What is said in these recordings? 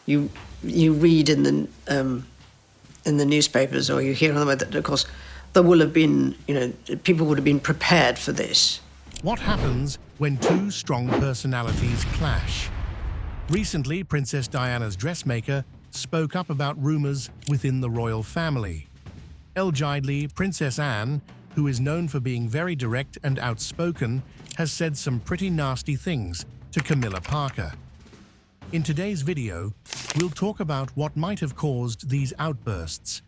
you read in the newspapers, or you hear on the way that, of course, there will have been, people would have been prepared for this. What happens when two strong personalities clash? Recently, Princess Diana's dressmaker spoke up about rumors within the royal family. Elgidely, Princess Anne, who is known for being very direct and outspoken, has said some pretty nasty things to Camilla Parker. In today's video, we'll talk about what might have caused these outbursts.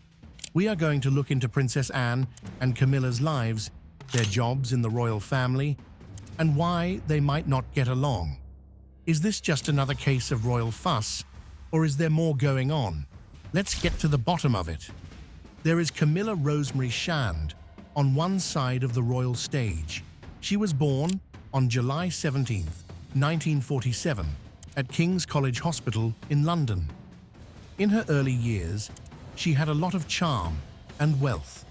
We are going to look into Princess Anne and Camilla's lives, their jobs in the royal family, and why they might not get along. Is this just another case of royal fuss, or is there more going on? Let's get to the bottom of it. There is Camilla Rosemary Shand on one side of the royal stage. She was born on July 17, 1947, at King's College Hospital in London. In her early years, she had a lot of charm and wealth.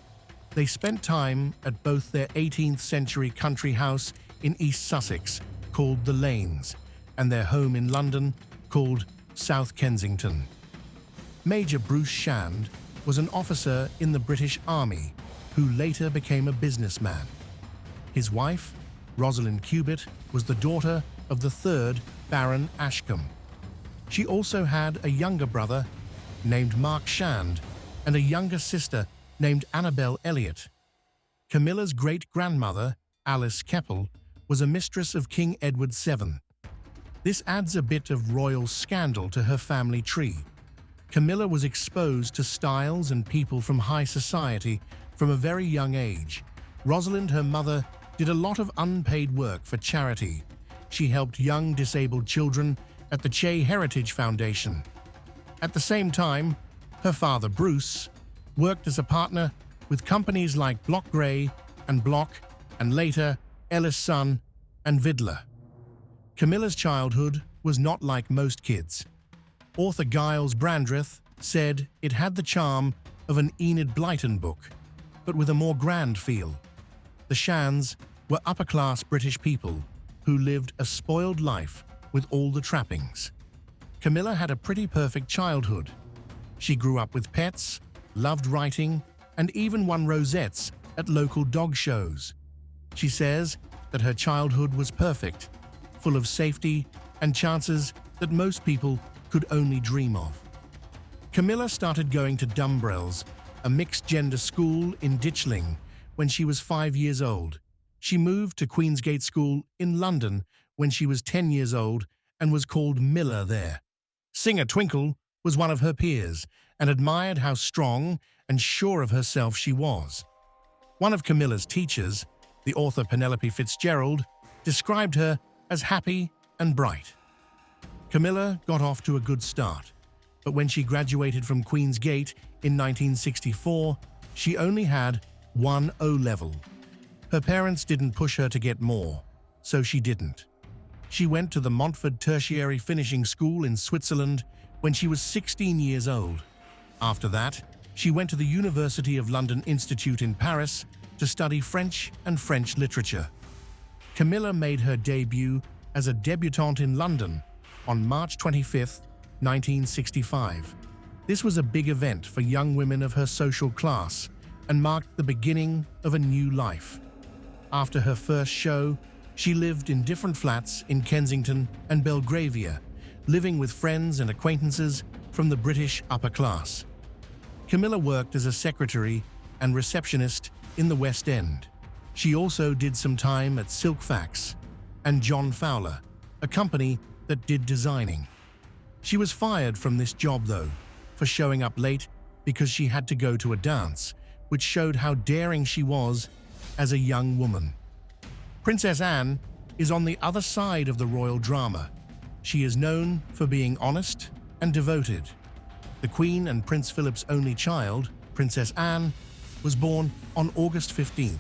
They spent time at both their 18th century country house in East Sussex called The Lanes and their home in London called South Kensington. Major Bruce Shand was an officer in the British Army who later became a businessman. His wife, Rosalind Cubitt, was the daughter of the 3rd Baron Ashcombe. She also had a younger brother named Mark Shand and a younger sister named Annabel Elliot. Camilla's great-grandmother, Alice Keppel, was a mistress of King Edward VII. This adds a bit of royal scandal to her family tree. Camilla was exposed to styles and people from high society from a very young age. Rosalind, her mother, did a lot of unpaid work for charity. She helped young disabled children at the Che Heritage Foundation. At the same time, her father, Bruce, worked as a partner with companies like Block Gray and Block, and later Ellis Son and Vidler. Camilla's childhood was not like most kids. Author Giles Brandreth said it had the charm of an Enid Blyton book, but with a more grand feel. The Shands were upper-class British people who lived a spoiled life with all the trappings. Camilla had a pretty perfect childhood. She grew up with pets, loved writing, and even won rosettes at local dog shows. She says that her childhood was perfect, full of safety and chances that most people could only dream of. Camilla started going to Dumbrells, a mixed-gender school in Ditchling, when she was 5 years old. She moved to Queensgate School in London when she was 10 years old and was called Miller there. Singer Twinkle was one of her peers and admired how strong and sure of herself she was. One of Camilla's teachers, the author Penelope Fitzgerald, described her as happy and bright. Camilla got off to a good start, but when she graduated from Queensgate in 1964, she only had one O-level. Her parents didn't push her to get more, so she didn't. She went to the Montfort Tertiary Finishing School in Switzerland when she was 16 years old. After that, she went to the University of London Institute in Paris to study French and French literature. Camilla made her debut as a debutante in London on March 25, 1965. This was a big event for young women of her social class and marked the beginning of a new life. After her first show, she lived in different flats in Kensington and Belgravia, living with friends and acquaintances from the British upper class. Camilla worked as a secretary and receptionist in the West End. She also did some time at Silkfax and John Fowler, a company that did designing. She was fired from this job, though, for showing up late because she had to go to a dance, which showed how daring she was as a young woman. Princess Anne is on the other side of the royal drama. She is known for being honest and devoted. The Queen and Prince Philip's only child, Princess Anne, was born on August 15,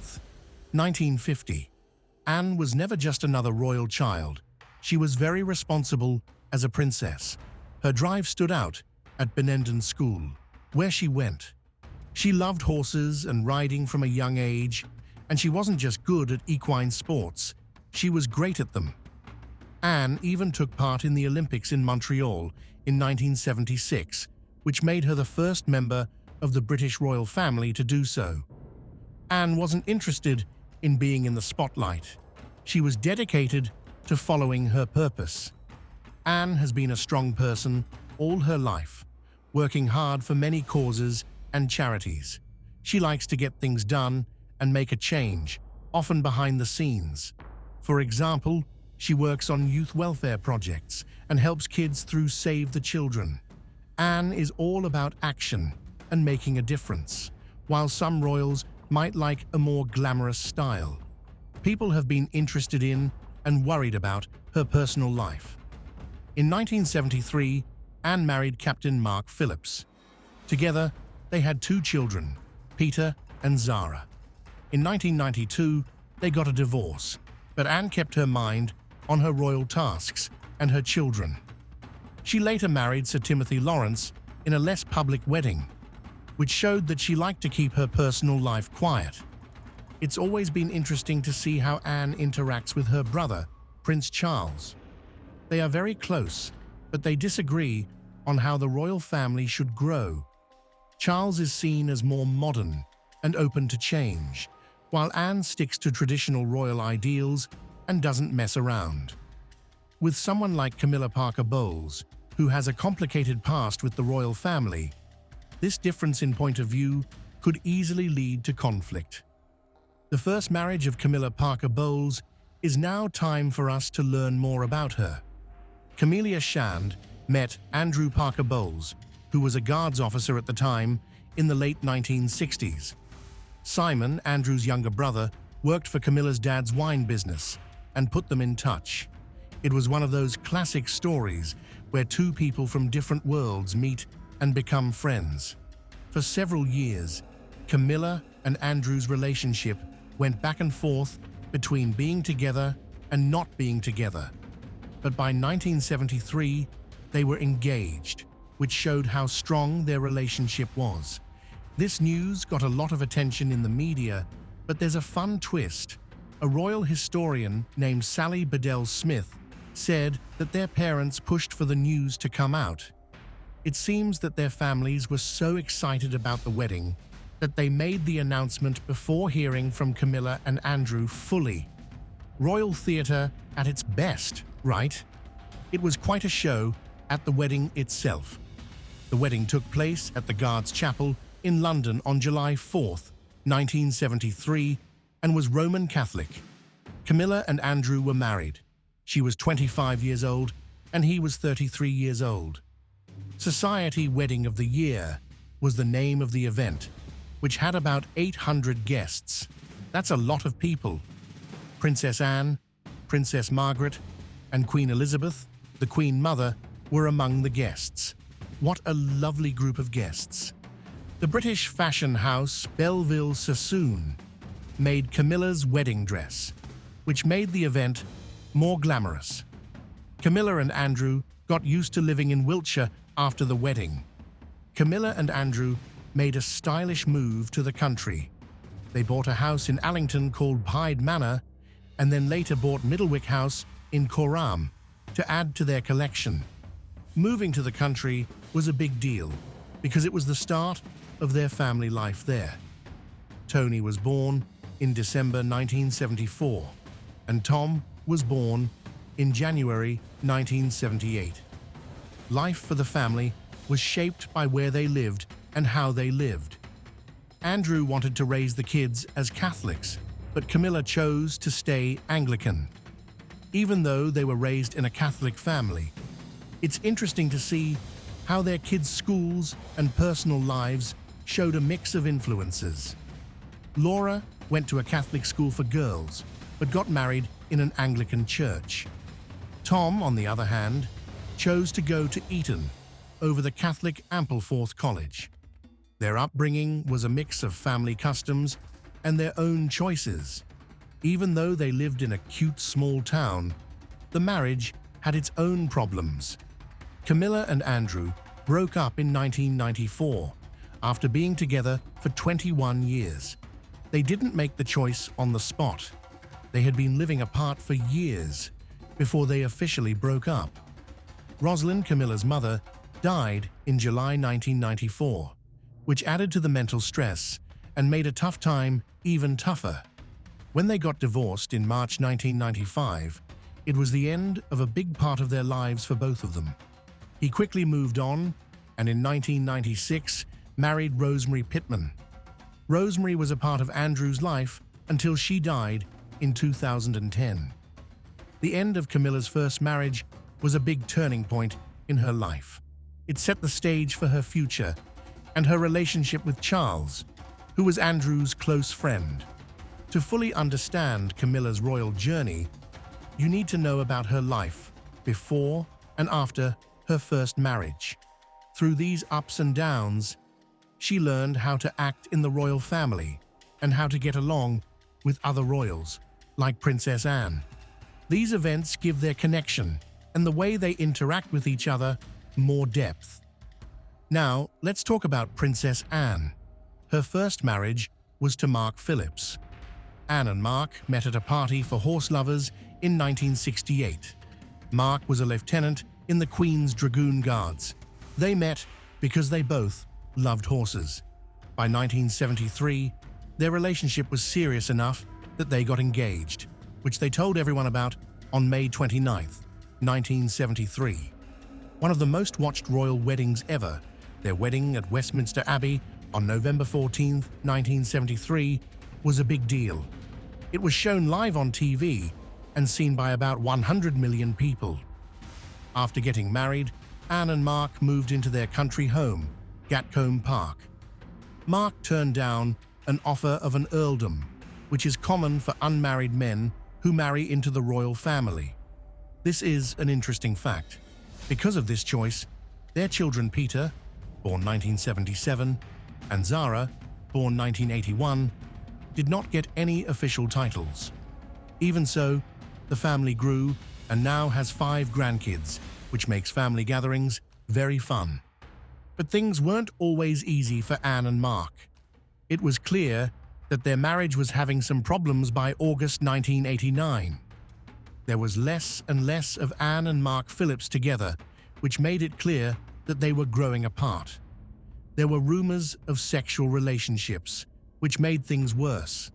1950. Anne was never just another royal child. She was very responsible as a princess. Her drive stood out at Benenden School, where she went. She loved horses and riding from a young age, and she wasn't just good at equine sports, she was great at them. Anne even took part in the Olympics in Montreal in 1976, which made her the first member of the British royal family to do so. Anne wasn't interested in being in the spotlight. She was dedicated to following her purpose. Anne has been a strong person all her life, working hard for many causes and charities. She likes to get things done and make a change, often behind the scenes. For example, she works on youth welfare projects and helps kids through Save the Children. Anne is all about action and making a difference, while some royals might like a more glamorous style. People have been interested in and worried about her personal life. In 1973, Anne married Captain Mark Phillips. Together, they had 2 children, Peter and Zara. In 1992, they got a divorce, but Anne kept her mind on her royal tasks and her children. She later married Sir Timothy Lawrence in a less public wedding, which showed that she liked to keep her personal life quiet. It's always been interesting to see how Anne interacts with her brother, Prince Charles. They are very close, but they disagree on how the royal family should grow. Charles is seen as more modern and open to change, while Anne sticks to traditional royal ideals and doesn't mess around. With someone like Camilla Parker Bowles, who has a complicated past with the royal family, this difference in point of view could easily lead to conflict. The first marriage of Camilla Parker Bowles is now time for us to learn more about her. Camilla Shand met Andrew Parker Bowles, who was a guards officer at the time, in the late 1960s. Simon, Andrew's younger brother, worked for Camilla's dad's wine business and put them in touch. It was one of those classic stories where 2 people from different worlds meet and become friends. For several years, Camilla and Andrew's relationship went back and forth between being together and not being together. But by 1973, they were engaged, which showed how strong their relationship was. This news got a lot of attention in the media, but there's a fun twist. A royal historian named Sally Bedell Smith said that their parents pushed for the news to come out. It seems that their families were so excited about the wedding that they made the announcement before hearing from Camilla and Andrew fully. Royal theatre at its best, right? It was quite a show at the wedding itself. The wedding took place at the Guards Chapel in London on July 4th, 1973, and was Roman Catholic. Camilla and Andrew were married. She was 25 years old and he was 33 years old. Society Wedding of the Year was the name of the event, which had about 800 guests. That's a lot of people. Princess Anne, Princess Margaret, and Queen Elizabeth, the Queen Mother, were among the guests. What a lovely group of guests. The British fashion house Belleville Sassoon made Camilla's wedding dress, which made the event more glamorous. Camilla and Andrew got used to living in Wiltshire after the wedding. Camilla and Andrew made a stylish move to the country. They bought a house in Allington called Hyde Manor and then later bought Middlewick House in Coram to add to their collection. Moving to the country was a big deal because it was the start of their family life there. Tony was born in December 1974 and Tom was born in January 1978. Life for the family was shaped by where they lived and how they lived. Andrew wanted to raise the kids as Catholics, but Camilla chose to stay Anglican. Even though they were raised in a Catholic family, it's interesting to see how their kids' schools and personal lives showed a mix of influences. Laura went to a Catholic school for girls, but got married in an Anglican church. Tom, on the other hand, chose to go to Eton over the Catholic Ampleforth College. Their upbringing was a mix of family customs and their own choices. Even though they lived in a cute small town, the marriage had its own problems. Camilla and Andrew broke up in 1994 after being together for 21 years. They didn't make the choice on the spot. They had been living apart for years before they officially broke up. Rosalind, Camilla's mother, died in July 1994, which added to the mental stress and made a tough time even tougher. When they got divorced in March 1995, it was the end of a big part of their lives for both of them. He quickly moved on and in 1996 married Rosemary Pittman. Rosemary was a part of Andrew's life until she died in 2010. The end of Camilla's first marriage was a big turning point in her life. It set the stage for her future and her relationship with Charles, who was Andrew's close friend. To fully understand Camilla's royal journey, you need to know about her life before and after her first marriage. Through these ups and downs, she learned how to act in the royal family and how to get along with other royals, like Princess Anne. These events give their connection and the way they interact with each other more depth. Now, let's talk about Princess Anne. Her first marriage was to Mark Phillips. Anne and Mark met at a party for horse lovers in 1968. Mark was a lieutenant in the Queen's Dragoon Guards. They met because they both loved horses. By 1973, their relationship was serious enough that they got engaged, which they told everyone about on May 29, 1973. One of the most watched royal weddings ever, their wedding at Westminster Abbey on November 14, 1973, was a big deal. It was shown live on TV and seen by about 100 million people. After getting married, Anne and Mark moved into their country home, Gatcombe Park. Mark turned down an offer of an earldom, which is common for unmarried men who marry into the royal family. This is an interesting fact. Because of this choice, their children Peter, born 1977, and Zara, born 1981, did not get any official titles. Even so, the family grew and now has 5 grandkids, which makes family gatherings very fun. But things weren't always easy for Anne and Mark. It was clear that their marriage was having some problems by August 1989. There was less and less of Anne and Mark Phillips together, which made it clear that they were growing apart. There were rumors of sexual relationships, which made things worse.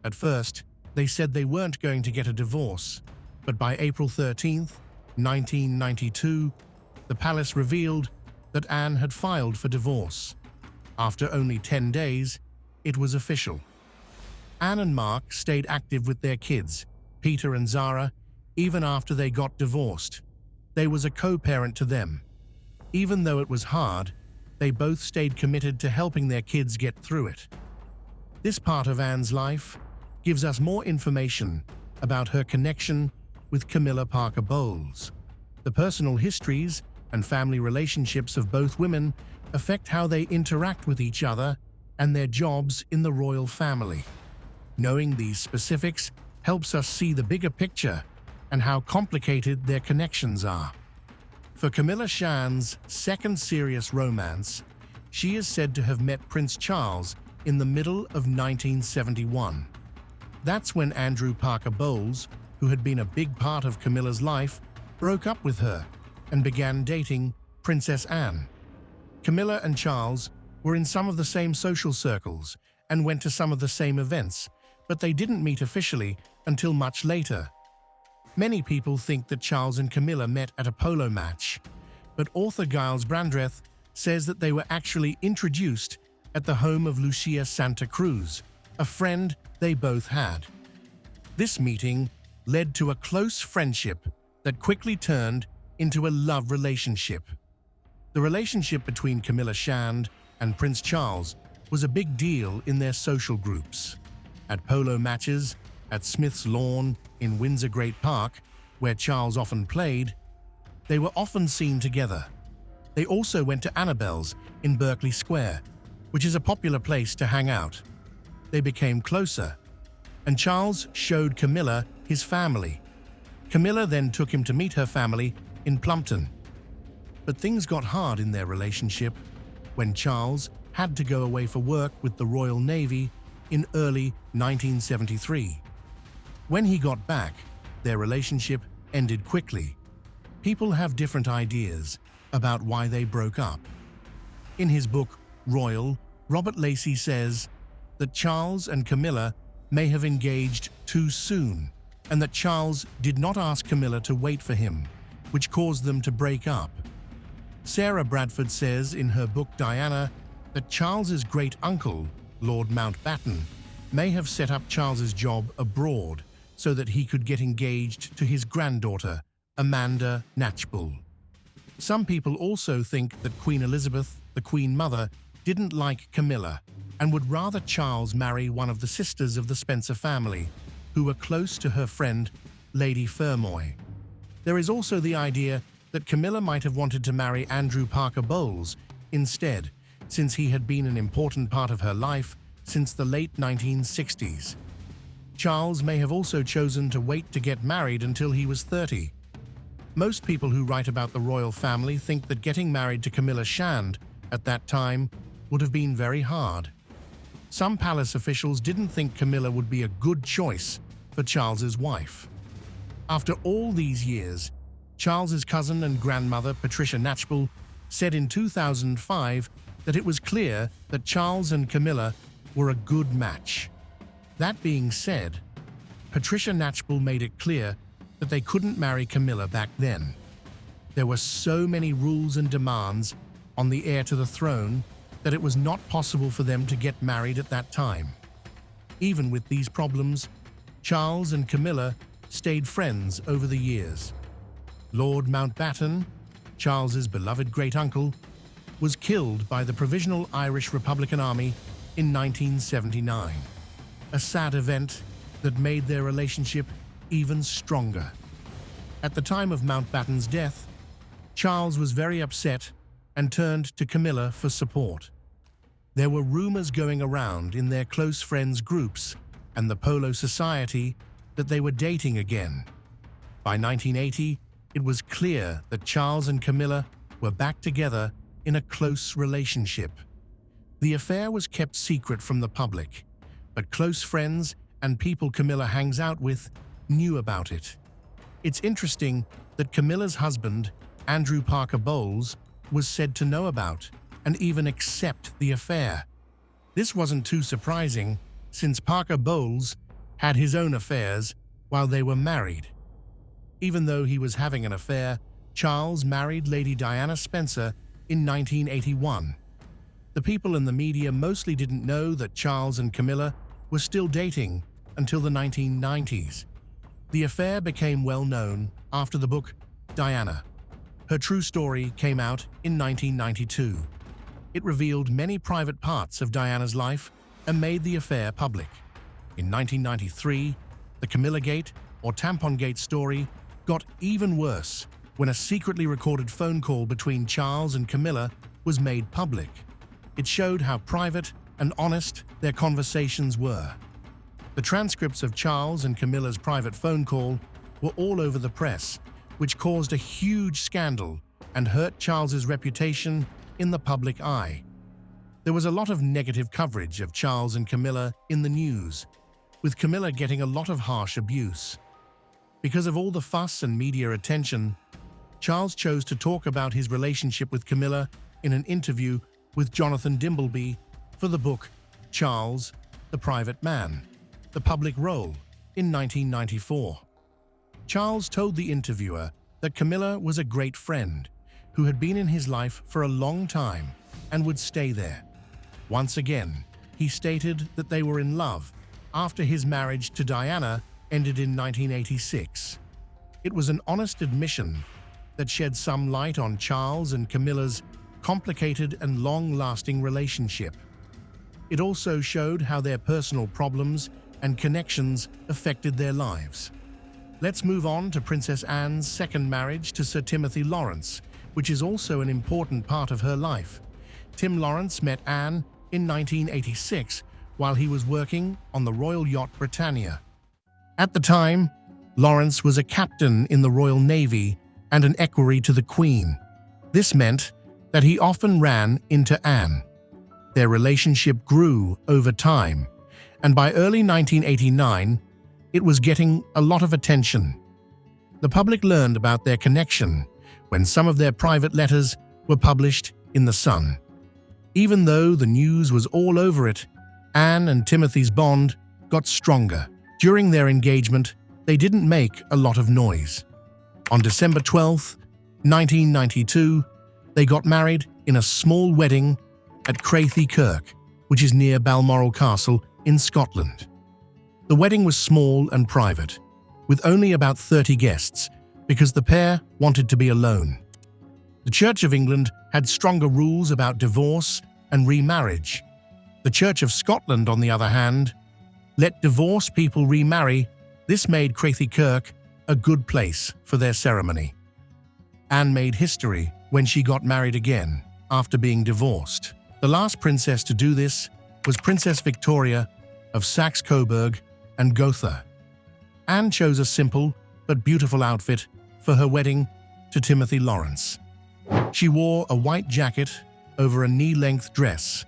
At first, they said they weren't going to get a divorce, but by April 13, 1992, the palace revealed that Anne had filed for divorce. After only 10 days, it was official. Anne and Mark stayed active with their kids, Peter and Zara, even after they got divorced. They was a co-parent to them. Even though it was hard, they both stayed committed to helping their kids get through it. This part of Anne's life gives us more information about her connection with Camilla Parker Bowles. The personal histories and family relationships of both women affect how they interact with each other and their jobs in the royal family. Knowing these specifics helps us see the bigger picture and how complicated their connections are. For Camilla Shand's second serious romance, she is said to have met Prince Charles in the middle of 1971. That's when Andrew Parker Bowles, who had been a big part of Camilla's life, broke up with her and began dating Princess Anne. Camilla and Charles were in some of the same social circles and went to some of the same events, but they didn't meet officially until much later. Many people think that Charles and Camilla met at a polo match, but author Giles Brandreth says that they were actually introduced at the home of Lucia Santa Cruz, a friend they both had. This meeting led to a close friendship that quickly turned into a love relationship. The relationship between Camilla Shand and Prince Charles was a big deal in their social groups. At polo matches, at Smith's Lawn in Windsor Great Park, where Charles often played, they were often seen together. They also went to Annabelle's in Berkeley Square, which is a popular place to hang out. They became closer, and Charles showed Camilla his family. Camilla then took him to meet her family in Plumpton. But things got hard in their relationship when Charles had to go away for work with the Royal Navy in early 1973. When he got back, their relationship ended quickly. People have different ideas about why they broke up. In his book, Royal, Robert Lacey says that Charles and Camilla may have engaged too soon, and that Charles did not ask Camilla to wait for him, which caused them to break up. Sarah Bradford says in her book Diana that Charles's great-uncle, Lord Mountbatten, may have set up Charles's job abroad so that he could get engaged to his granddaughter, Amanda Knatchbull. Some people also think that Queen Elizabeth, the Queen Mother, didn't like Camilla and would rather Charles marry one of the sisters of the Spencer family, who were close to her friend, Lady Fermoy. There is also the idea that Camilla might have wanted to marry Andrew Parker Bowles instead, since he had been an important part of her life since the late 1960s. Charles may have also chosen to wait to get married until he was 30. Most people who write about the royal family think that getting married to Camilla Shand at that time would have been very hard. Some palace officials didn't think Camilla would be a good choice for Charles's wife. After all these years, Charles's cousin and grandmother, Patricia Knatchbull, said in 2005 that it was clear that Charles and Camilla were a good match. That being said, Patricia Knatchbull made it clear that they couldn't marry Camilla back then. There were so many rules and demands on the heir to the throne that it was not possible for them to get married at that time. Even with these problems, Charles and Camilla stayed friends over the years. Lord Mountbatten, Charles's beloved great-uncle, was killed by the Provisional Irish Republican Army in 1979, a sad event that made their relationship even stronger. At the time of Mountbatten's death, Charles was very upset and turned to Camilla for support. There were rumors going around in their close friends groups and the Polo Society that they were dating again. By 1980, it was clear that Charles and Camilla were back together in a close relationship. The affair was kept secret from the public, but close friends and people Camilla hangs out with knew about it. It's interesting that Camilla's husband, Andrew Parker Bowles, was said to know about and even accept the affair. This wasn't too surprising, since Parker Bowles had his own affairs while they were married. Even though he was having an affair, Charles married Lady Diana Spencer in 1981. The people in the media mostly didn't know that Charles and Camilla were still dating until the 1990s. The affair became well known after the book Diana. Her true story came out in 1992. It revealed many private parts of Diana's life and made the affair public. In 1993, the Camilla Gate or Tampon Gate story got even worse when a secretly recorded phone call between Charles and Camilla was made public. It showed how private and honest their conversations were. The transcripts of Charles and Camilla's private phone call were all over the press, which caused a huge scandal and hurt Charles's reputation in the public eye. There was a lot of negative coverage of Charles and Camilla in the news, with Camilla getting a lot of harsh abuse. Because of all the fuss and media attention, Charles chose to talk about his relationship with Camilla in an interview with Jonathan Dimbleby for the book Charles, the Private Man, The Public Role in 1994. Charles told the interviewer that Camilla was a great friend who had been in his life for a long time and would stay there. Once again, he stated that they were in love after his marriage to Diana ended in 1986. It was an honest admission that shed some light on Charles and Camilla's complicated and long-lasting relationship. It also showed how their personal problems and connections affected their lives. Let's move on to Princess Anne's second marriage to Sir Timothy Lawrence, which is also an important part of her life. Tim Lawrence met Anne in 1986 while he was working on the Royal Yacht Britannia. At the time, Lawrence was a captain in the Royal Navy and an equerry to the Queen. This meant that he often ran into Anne. Their relationship grew over time, and by early 1989, it was getting a lot of attention. The public learned about their connection when some of their private letters were published in The Sun. Even though the news was all over it, Anne and Timothy's bond got stronger. During their engagement, they didn't make a lot of noise. On December 12, 1992, they got married in a small wedding at Crathie Kirk, which is near Balmoral Castle in Scotland. The wedding was small and private, with only about 30 guests, because the pair wanted to be alone. The Church of England had stronger rules about divorce and remarriage. The Church of Scotland, on the other hand, let divorced people remarry. This made Crathie Kirk a good place for their ceremony. Anne made history when she got married again after being divorced. The last princess to do this was Princess Victoria of Saxe-Coburg and Gotha. Anne chose a simple but beautiful outfit for her wedding to Timothy Lawrence. She wore a white jacket over a knee-length dress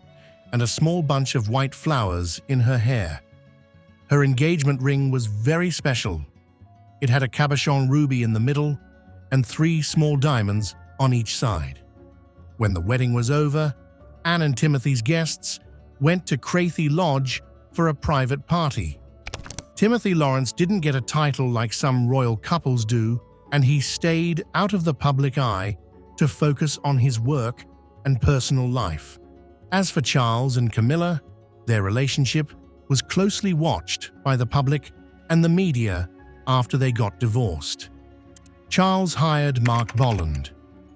and a small bunch of white flowers in her hair. Her engagement ring was very special. It had a cabochon ruby in the middle and 3 small diamonds on each side. When the wedding was over, Anne and Timothy's guests went to Crathie Lodge for a private party. Timothy Lawrence didn't get a title like some royal couples do, and he stayed out of the public eye to focus on his work and personal life. As for Charles and Camilla, their relationship was closely watched by the public and the media after they got divorced. Charles hired Mark Bolland,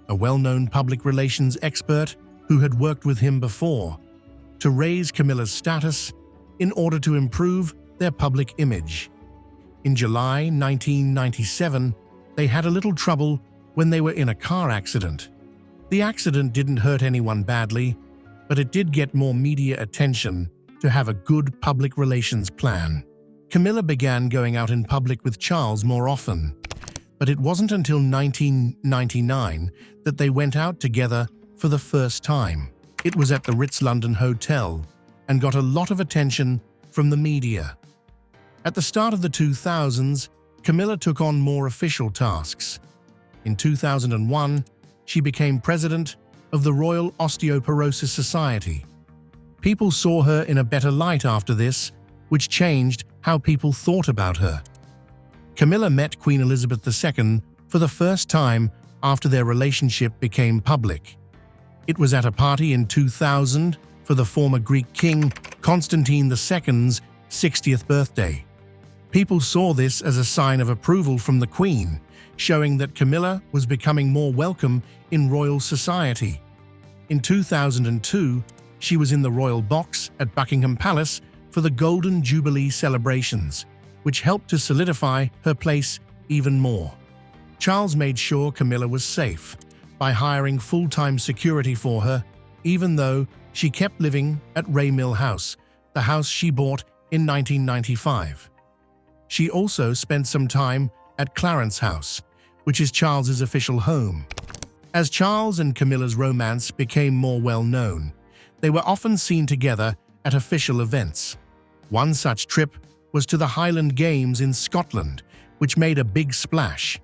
a well-known public relations expert who had worked with him before, to raise Camilla's status in order to improve their public image. In July 1997, they had a little trouble when they were in a car accident. The accident didn't hurt anyone badly, but it did get more media attention to have a good public relations plan. Camilla began going out in public with Charles more often, but it wasn't until 1999 that they went out together for the first time. It was at the Ritz London Hotel and got a lot of attention from the media. At the start of the 2000s, Camilla took on more official tasks. In 2001, she became president of the Royal Osteoporosis Society. People saw her in a better light after this, which changed how people thought about her. Camilla met Queen Elizabeth II for the first time after their relationship became public. It was at a party in 2000 for the former Greek king Constantine II's 60th birthday. People saw this as a sign of approval from the Queen, showing that Camilla was becoming more welcome in royal society. In 2002, she was in the royal box at Buckingham Palace for the Golden Jubilee celebrations, which helped to solidify her place even more. Charles made sure Camilla was safe by hiring full-time security for her, even though she kept living at Raymill House, the house she bought in 1995. She also spent some time at Clarence House, which is Charles's official home. As Charles and Camilla's romance became more well-known, they were often seen together at official events. One such trip was to the Highland Games in Scotland, which made a big splash.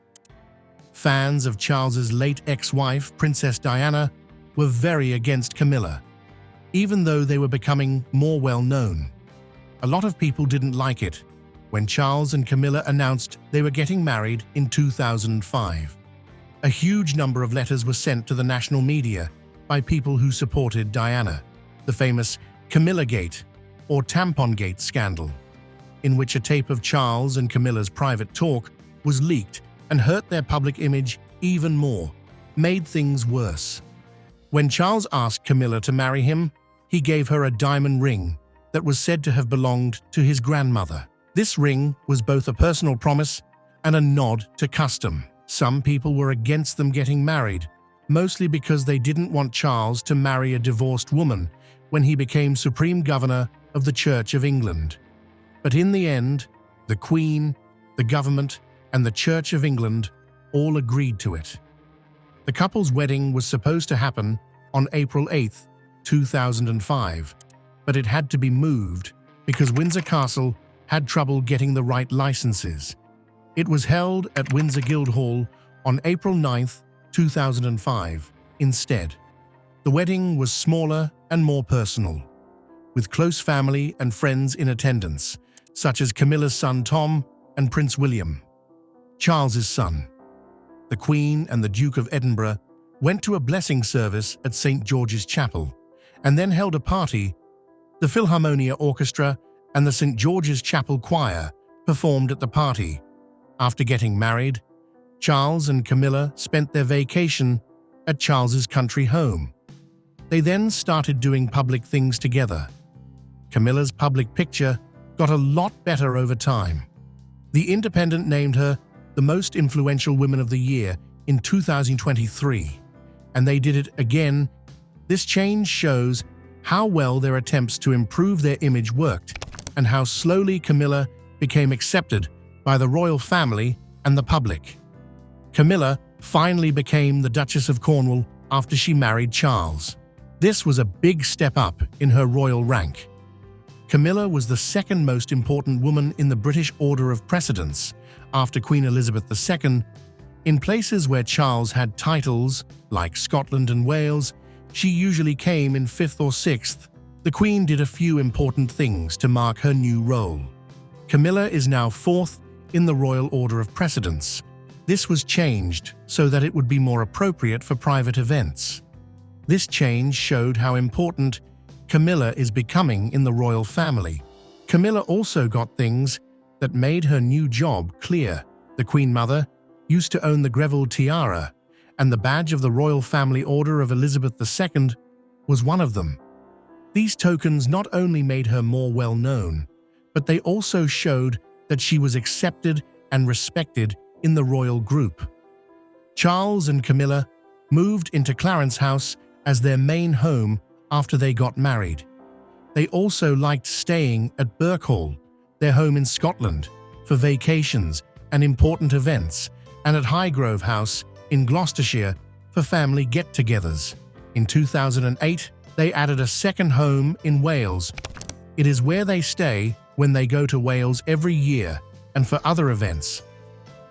Fans of Charles's late ex-wife, Princess Diana, were very against Camilla, even though they were becoming more well-known. A lot of people didn't like it when Charles and Camilla announced they were getting married in 2005. A huge number of letters were sent to the national media by people who supported Diana, the famous Camillagate or Tampongate scandal, in which a tape of Charles and Camilla's private talk was leaked and hurt their public image even more, made things worse. When Charles asked Camilla to marry him, he gave her a diamond ring that was said to have belonged to his grandmother. This ring was both a personal promise and a nod to custom. Some people were against them getting married, mostly because they didn't want Charles to marry a divorced woman when he became Supreme Governor of the Church of England. But in the end, the Queen, the government, and the Church of England all agreed to it. The couple's wedding was supposed to happen on April 8, 2005, but it had to be moved because Windsor Castle had trouble getting the right licenses. It was held at Windsor Guildhall on April 9, 2005, instead. The wedding was smaller and more personal, with close family and friends in attendance, such as Camilla's son Tom and Prince William, Charles's son. The Queen and the Duke of Edinburgh went to a blessing service at St. George's Chapel and then held a party. The Philharmonia Orchestra and the St. George's Chapel Choir performed at the party. After getting married, Charles and Camilla spent their vacation at Charles's country home. They then started doing public things together. Camilla's public picture got a lot better over time. The Independent named her the most influential women of the year in 2023, and they did it again. This change shows how well their attempts to improve their image worked and how slowly Camilla became accepted by the royal family and the public. Camilla finally became the Duchess of Cornwall after she married Charles. This was a big step up in her royal rank. Camilla was the second most important woman in the British order of precedence after Queen Elizabeth II. In places where Charles had titles, like Scotland and Wales, she usually came in 5th or 6th. The Queen did a few important things to mark her new role. Camilla is now 4th in the royal order of precedence. This was changed so that it would be more appropriate for private events. This change showed how important Camilla is becoming in the royal family. Camilla also got things that made her new job clear. The Queen Mother used to own the Greville tiara, and the badge of the Royal Family Order of Elizabeth II was one of them. These tokens not only made her more well-known, but they also showed that she was accepted and respected in the royal group. Charles and Camilla moved into Clarence House as their main home after they got married. They also liked staying at Birkhall, their home in Scotland, for vacations and important events, and at Highgrove House in Gloucestershire for family get-togethers. In 2008, they added a second home in Wales. It is where they stay when they go to Wales every year and for other events.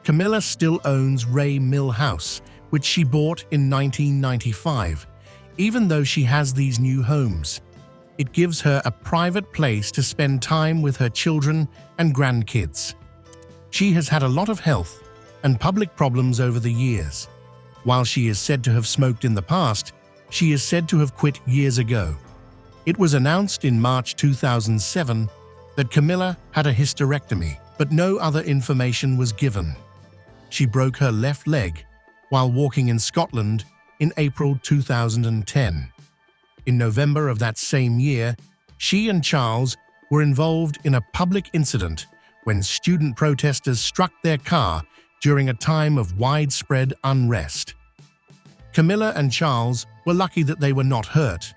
Camilla still owns Ray Mill House, which she bought in 1995. Even though she has these new homes, it gives her a private place to spend time with her children and grandkids. She has had a lot of health and public problems over the years. While she is said to have smoked in the past, she is said to have quit years ago. It was announced in March 2007 that Camilla had a hysterectomy, but no other information was given. She broke her left leg while walking in Scotland in April 2010. In November of that same year, she and Charles were involved in a public incident when student protesters struck their car during a time of widespread unrest. Camilla and Charles were lucky that they were not hurt,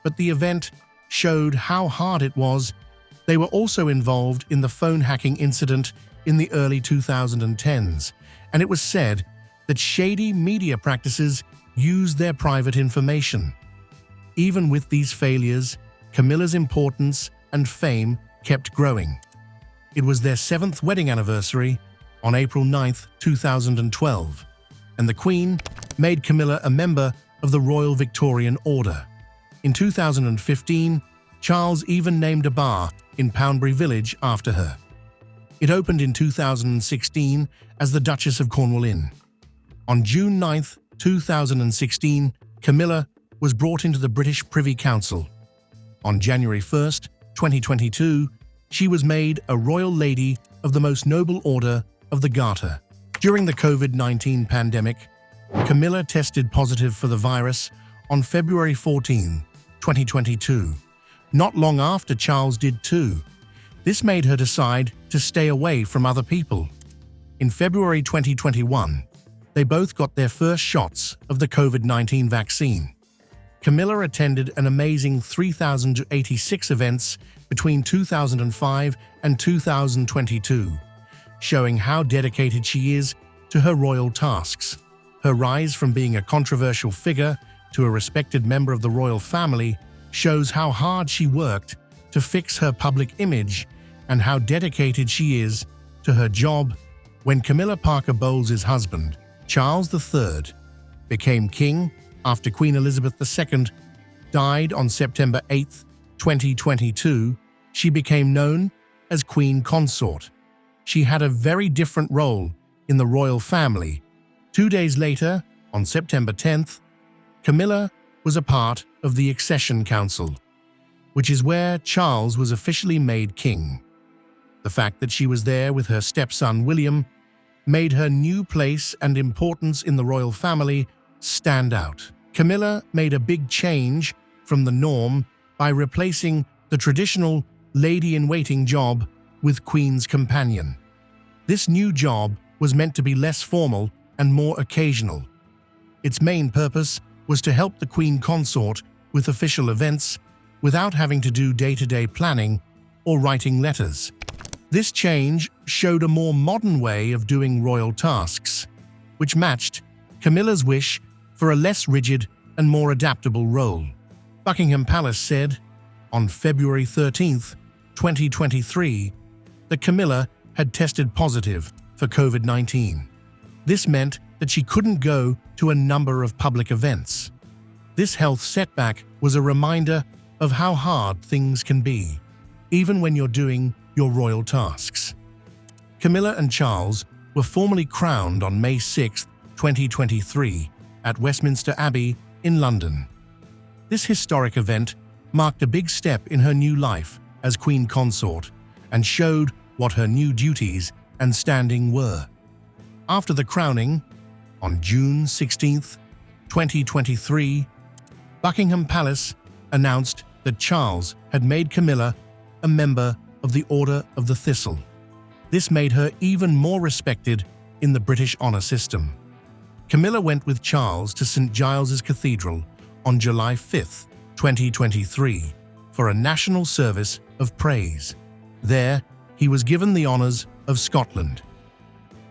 but the event showed how hard it was. They were also involved in the phone hacking incident in the early 2010s, and it was said that shady media practices used their private information. Even with these failures, Camilla's importance and fame kept growing. It was their 7th wedding anniversary on April 9, 2012, and the Queen made Camilla a member of the Royal Victorian Order. In 2015, Charles even named a bar in Poundbury Village after her. It opened in 2016 as the Duchess of Cornwall Inn. On June 9, 2016, Camilla was brought into the British Privy Council. On January 1, 2022, she was made a Royal Lady of the Most Noble Order of the Garter. During the COVID-19 pandemic, Camilla tested positive for the virus on February 14, 2022, not long after Charles did too. This made her decide to stay away from other people. In February 2021, they both got their first shots of the COVID-19 vaccine. Camilla attended an amazing 3,086 events between 2005 and 2022, showing how dedicated she is to her royal tasks. Her rise from being a controversial figure to a respected member of the royal family shows how hard she worked to fix her public image and how dedicated she is to her job. When Camilla Parker Bowles' husband, Charles III, became king, after Queen Elizabeth II died on September 8, 2022, she became known as Queen Consort. She had a very different role in the royal family. 2 days later, on September 10th, Camilla was a part of the Accession Council, which is where Charles was officially made king. The fact that she was there with her stepson William made her new place and importance in the royal family stand out. Camilla made a big change from the norm by replacing the traditional lady-in-waiting job with Queen's Companion. This new job was meant to be less formal and more occasional. Its main purpose was to help the Queen Consort with official events without having to do day-to-day planning or writing letters. This change showed a more modern way of doing royal tasks, which matched Camilla's wish for a less rigid and more adaptable role. Buckingham Palace said on February 13, 2023, that Camilla had tested positive for COVID-19. This meant that she couldn't go to a number of public events. This health setback was a reminder of how hard things can be, even when you're doing your royal tasks. Camilla and Charles were formally crowned on May 6, 2023, at Westminster Abbey in London. This historic event marked a big step in her new life as Queen Consort and showed what her new duties and standing were. After the crowning, on June 16, 2023, Buckingham Palace announced that Charles had made Camilla a member of the Order of the Thistle. This made her even more respected in the British honour system. Camilla went with Charles to St. Giles's Cathedral on July 5, 2023, for a national service of praise. There, he was given the honours of Scotland.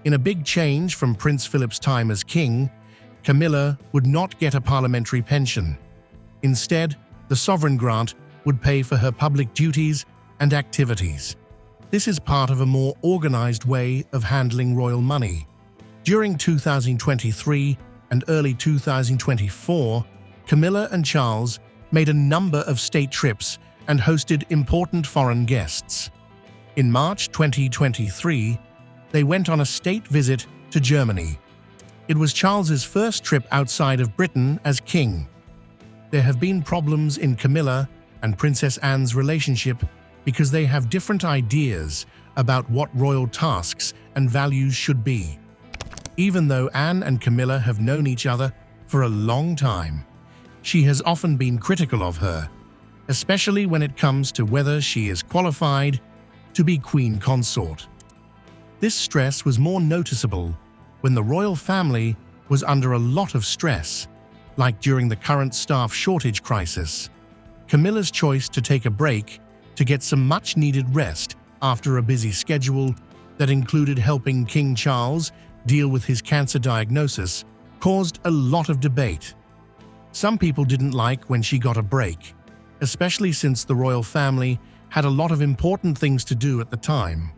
In a big change from Prince Philip's time as king, Camilla would not get a parliamentary pension. Instead, the sovereign grant would pay for her public duties and activities. This is part of a more organised way of handling royal money. During 2023 and early 2024, Camilla and Charles made a number of state trips and hosted important foreign guests. In March 2023, they went on a state visit to Germany. It was Charles's first trip outside of Britain as king. There have been problems in Camilla and Princess Anne's relationship because they have different ideas about what royal tasks and values should be. Even though Anne and Camilla have known each other for a long time, she has often been critical of her, especially when it comes to whether she is qualified to be Queen Consort. This stress was more noticeable when the royal family was under a lot of stress, like during the current staff shortage crisis. Camilla's choice to take a break to get some much-needed rest after a busy schedule that included helping King Charles deal with his cancer diagnosis caused a lot of debate. Some people didn't like when she got a break, especially since the royal family had a lot of important things to do at the time.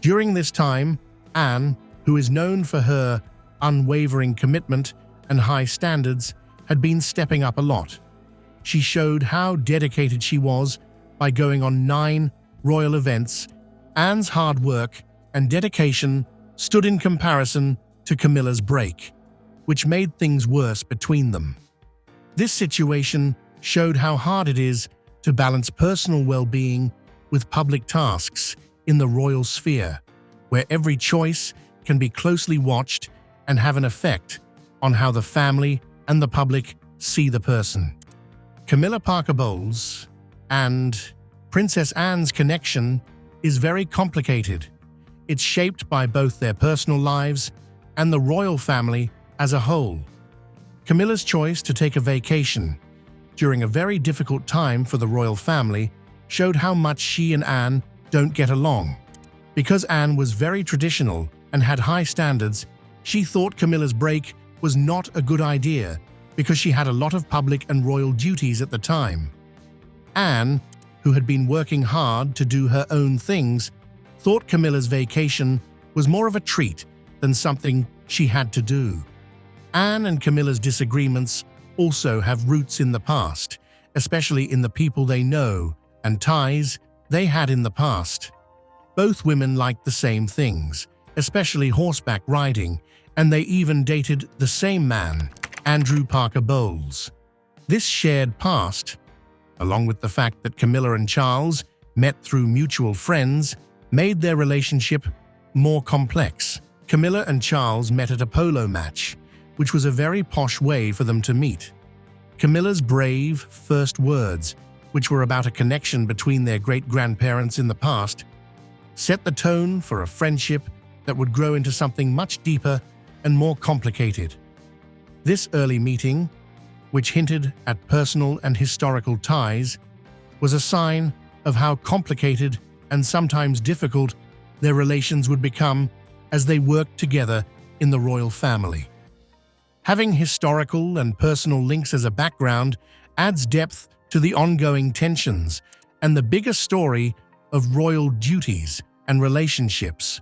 During this time, Anne, who is known for her unwavering commitment and high standards, had been stepping up a lot. She showed how dedicated she was by going on 9 royal events. Anne's hard work and dedication stood in comparison to Camilla's break, which made things worse between them. This situation showed how hard it is to balance personal well-being with public tasks in the royal sphere, where every choice can be closely watched and have an effect on how the family and the public see the person. Camilla Parker Bowles and Princess Anne's connection is very complicated. It's shaped by both their personal lives and the royal family as a whole. Camilla's choice to take a vacation during a very difficult time for the royal family showed how much she and Anne don't get along. Because Anne was very traditional and had high standards, she thought Camilla's break was not a good idea because she had a lot of public and royal duties at the time. Anne, who had been working hard to do her own things, thought Camilla's vacation was more of a treat than something she had to do. Anne and Camilla's disagreements also have roots in the past, especially in the people they know and ties they had in the past. Both women liked the same things, especially horseback riding, and they even dated the same man, Andrew Parker Bowles. This shared past, along with the fact that Camilla and Charles met through mutual friends, made their relationship more complex. Camilla and Charles met at a polo match, which was a very posh way for them to meet. Camilla's brave first words, which were about a connection between their great-grandparents in the past, set the tone for a friendship that would grow into something much deeper and more complicated. This early meeting, which hinted at personal and historical ties, was a sign of how complicated and sometimes difficult their relations would become as they worked together in the royal family. Having historical and personal links as a background adds depth to the ongoing tensions and the bigger story of royal duties and relationships.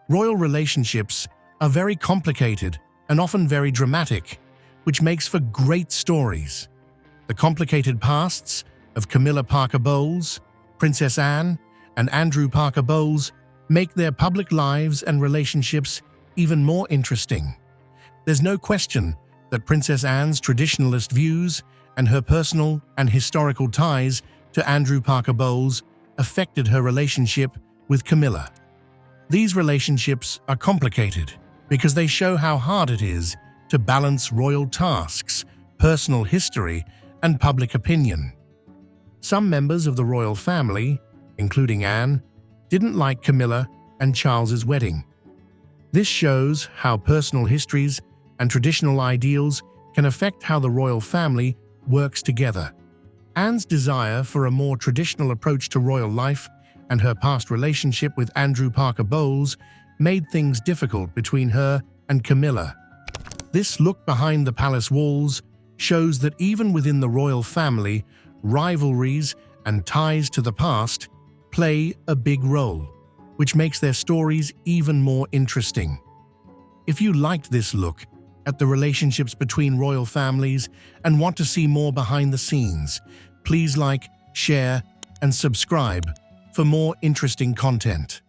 Royal relationships are very complicated and often very dramatic, which makes for great stories. The complicated pasts of Camilla Parker Bowles, Princess Anne, and Andrew Parker Bowles make their public lives and relationships even more interesting. There's no question that Princess Anne's traditionalist views and her personal and historical ties to Andrew Parker Bowles affected her relationship with Camilla. These relationships are complicated because they show how hard it is to balance royal tasks, personal history, and public opinion. Some members of the royal family, including Anne, didn't like Camilla and Charles's wedding. This shows how personal histories and traditional ideals can affect how the royal family works together. Anne's desire for a more traditional approach to royal life and her past relationship with Andrew Parker Bowles made things difficult between her and Camilla. This look behind the palace walls shows that even within the royal family, rivalries and ties to the past play a big role, which makes their stories even more interesting. If you liked this look at the relationships between royal families and want to see more behind the scenes, please like, share, and subscribe for more interesting content.